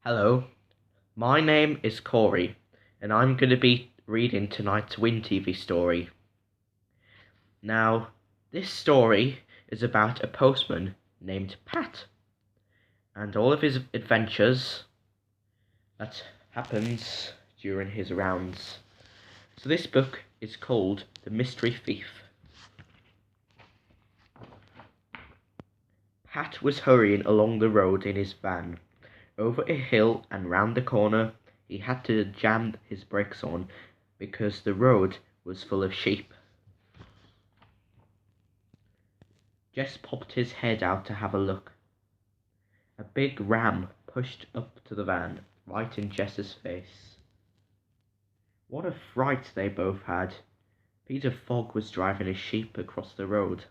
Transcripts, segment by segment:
Hello, my name is Corey, and I'm going to be reading tonight's WinTV story. Now, this story is about a postman named Pat, and all of his adventures that happens during his rounds. So this book is called The Mystery Thief. Pat was hurrying along the road in his van. Over a hill and round the corner, he had to jam his brakes on because the road was full of sheep. Jess popped his head out to have a look. A big ram pushed up to the van, right in Jess's face. What a fright they both had. Peter Fogg was driving his sheep across the road.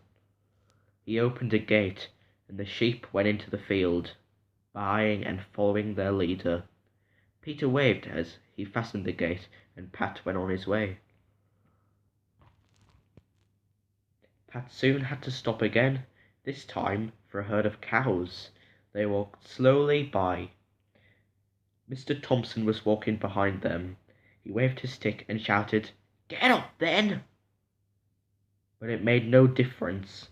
He opened a gate, and the sheep went into the field, buying and following their leader. Peter waved as he fastened the gate, and Pat went on his way. Pat soon had to stop again, this time for a herd of cows. They walked slowly by. Mr. Thompson was walking behind them. He waved his stick and shouted, "Get up, then!" But it made no difference.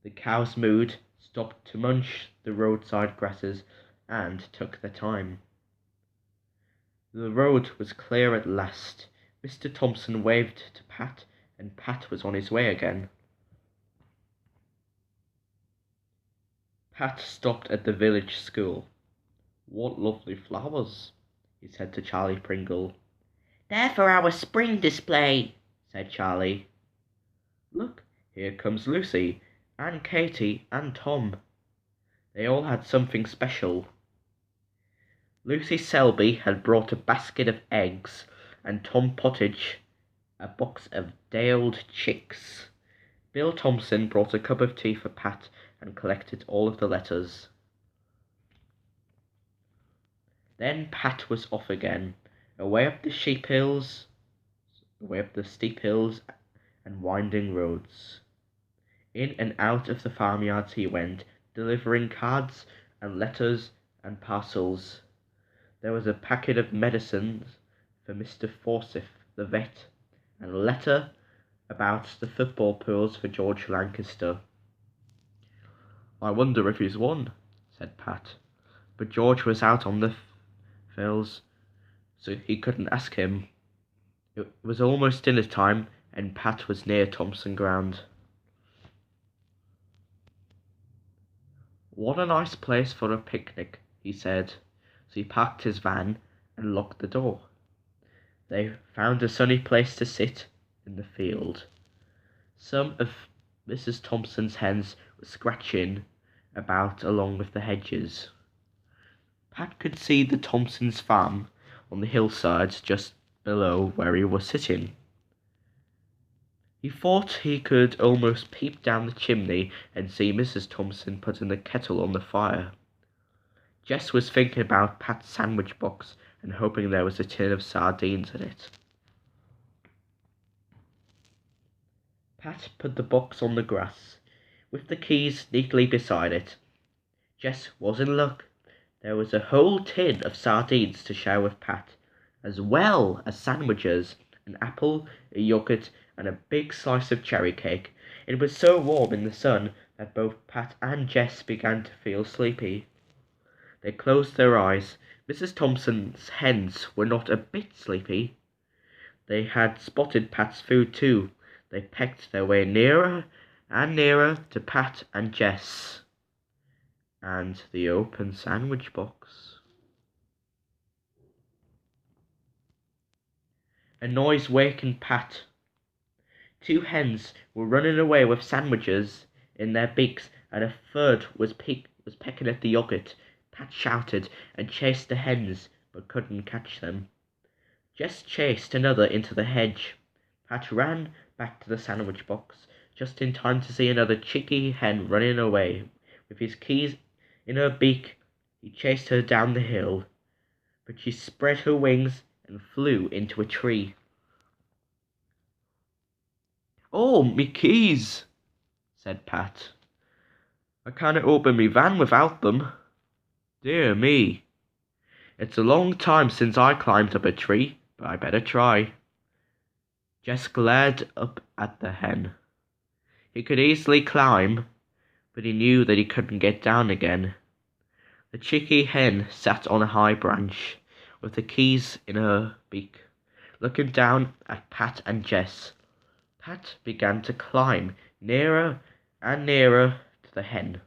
The cows mooed, stopped to munch the roadside grasses, and took their time. The road was clear at last. Mr. Thompson waved to Pat, and Pat was on his way again. Pat stopped at the village school. "What lovely flowers," he said to Charlie Pringle. "They're for our spring display," said Charlie. "Look, here comes Lucy, and Katy, and Tom. They all had something special." Lucy Selby had brought a basket of eggs, and Tom Pottage a box of day-old chicks. Bill Thompson brought a cup of tea for Pat and collected all of the letters. Then Pat was off again, away up the steep hills and winding roads. In and out of the farmyards he went, delivering cards and letters and parcels. There was a packet of medicines for Mr. Forsyth, the vet, and a letter about the football pools for George Lancaster. "I wonder if he's won," said Pat, but George was out on the fields, so he couldn't ask him. It was almost dinner time, and Pat was near Thompson Ground. "What a nice place for a picnic," he said, so he parked his van and locked the door. They found a sunny place to sit in the field. Some of Mrs. Thompson's hens were scratching about along with the hedges. Pat could see the Thompsons' farm on the hillside just below where he was sitting. He thought he could almost peep down the chimney and see Mrs. Thompson putting the kettle on the fire. Jess was thinking about Pat's sandwich box and hoping there was a tin of sardines in it. Pat put the box on the grass, with the keys neatly beside it. Jess was in luck. There was a whole tin of sardines to share with Pat, as well as sandwiches, an apple, a yogurt, and a big slice of cherry cake. It was so warm in the sun that both Pat and Jess began to feel sleepy. They closed their eyes. Mrs. Thompson's hens were not a bit sleepy. They had spotted Pat's food too. They pecked their way nearer and nearer to Pat and Jess and the open sandwich box. A noise wakened Pat. Two hens were running away with sandwiches in their beaks, and a third was pecking at the yogurt. Pat shouted and chased the hens, but couldn't catch them. Jess chased another into the hedge. Pat ran back to the sandwich box, just in time to see another cheeky hen running away. With his keys in her beak, he chased her down the hill, but she spread her wings and flew into a tree. "Oh, me keys," said Pat. "I can't open me van without them. Dear me." It's a long time since I climbed up a tree, but I better try. Jess glared up at the hen. He could easily climb, but he knew that he couldn't get down again. The cheeky hen sat on a high branch, with the keys in her beak, looking down at Pat and Jess. Pat began to climb nearer and nearer to the hen.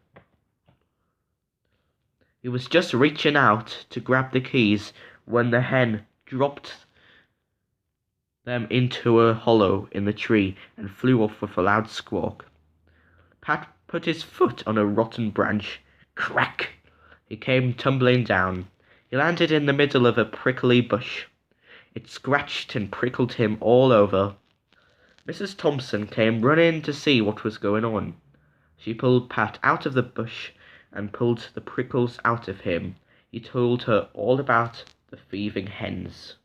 He was just reaching out to grab the keys when the hen dropped them into a hollow in the tree and flew off with a loud squawk. Pat put his foot on a rotten branch. Crack! He came tumbling down. He landed in the middle of a prickly bush. It scratched and prickled him all over. Mrs. Thompson came running to see what was going on. She pulled Pat out of the bush and pulled the prickles out of him. He told her all about the thieving hens.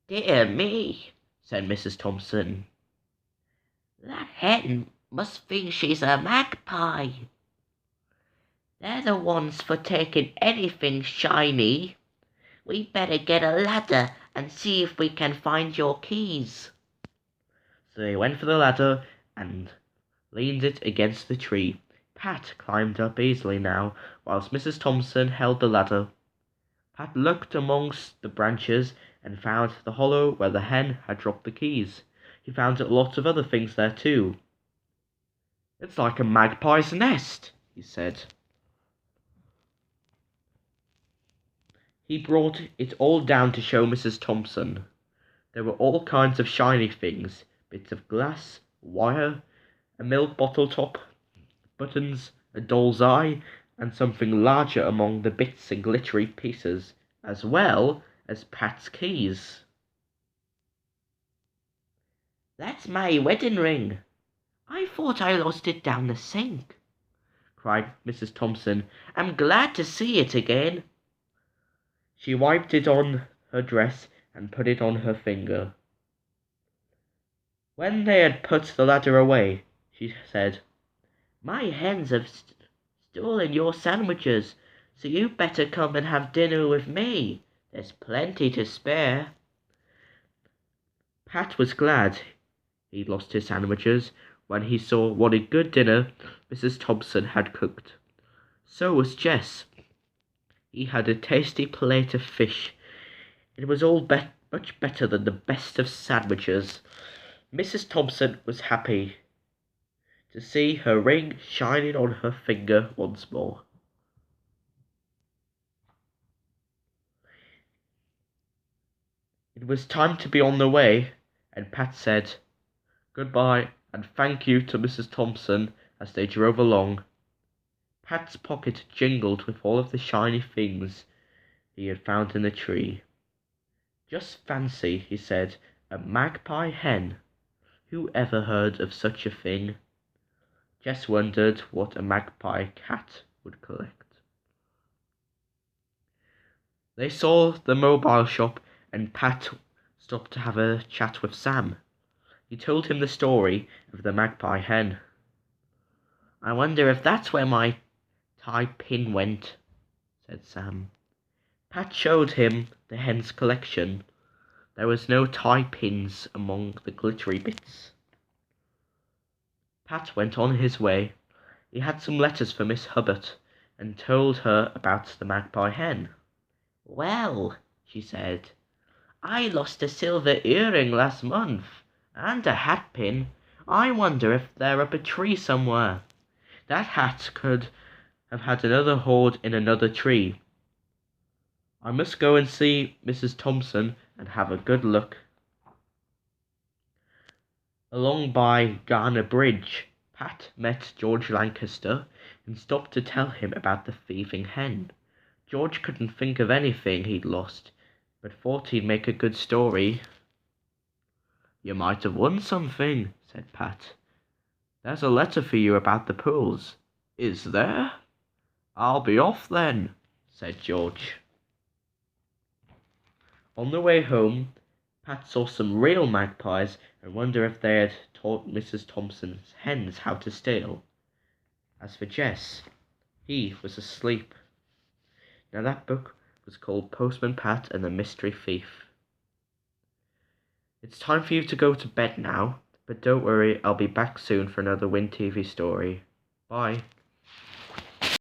"Dear me," said Mrs. Thompson. "That hen must think she's a magpie. They're the ones for taking anything shiny. We better get a ladder and see if we can find your keys." So they went for the ladder and leaned it against the tree. Pat climbed up easily now, whilst Mrs. Thompson held the ladder. Pat looked amongst the branches and found the hollow where the hen had dropped the keys. He found a lot of other things there too. "It's like a magpie's nest," he said. He brought it all down to show Mrs. Thompson. There were all kinds of shiny things, bits of glass, wire, a milk bottle top, buttons, a doll's eye, and something larger among the bits and glittery pieces, as well as Pat's keys. "That's my wedding ring. I thought I lost it down the sink," cried Mrs. Thompson. "I'm glad to see it again." She wiped it on her dress and put it on her finger. When they had put the ladder away, she said, "My hens have stolen your sandwiches, so you better come and have dinner with me. There's plenty to spare." Pat was glad he'd lost his sandwiches when he saw what a good dinner Mrs. Thompson had cooked. So was Jess. He had a tasty plate of fish. It was all much better than the best of sandwiches. Mrs. Thompson was happy to see her ring shining on her finger once more. It was time to be on the way, and Pat said goodbye and thank you to Mrs. Thompson as they drove along. Pat's pocket jingled with all of the shiny things he had found in the tree. "Just fancy," he said, "a magpie hen. Who ever heard of such a thing?" Jess wondered what a magpie cat would collect. They saw the mobile shop and Pat stopped to have a chat with Sam. He told him the story of the magpie hen. "I wonder if that's where my tie pin went," said Sam. Pat showed him the hen's collection. There was no tie pins among the glittery bits. Pat went on his way. He had some letters for Miss Hubbard and told her about the magpie hen. "Well," she said, "I lost a silver earring last month, and a hat pin. I wonder if they're up a tree somewhere. That hat could have had another hoard in another tree. I must go and see Mrs. Thompson and have a good look." Along by Garner Bridge, Pat met George Lancaster and stopped to tell him about the thieving hen. George couldn't think of anything he'd lost, but thought he'd make a good story. "You might have won something," said Pat. "There's a letter for you about the pearls." "Is there? I'll be off then," said George. On the way home, Pat saw some real magpies and wondered if they had taught Mrs. Thompson's hens how to steal. As for Jess, he was asleep. Now that book was called Postman Pat and the Mystery Thief. It's time for you to go to bed now, but don't worry, I'll be back soon for another WinTV story. Bye.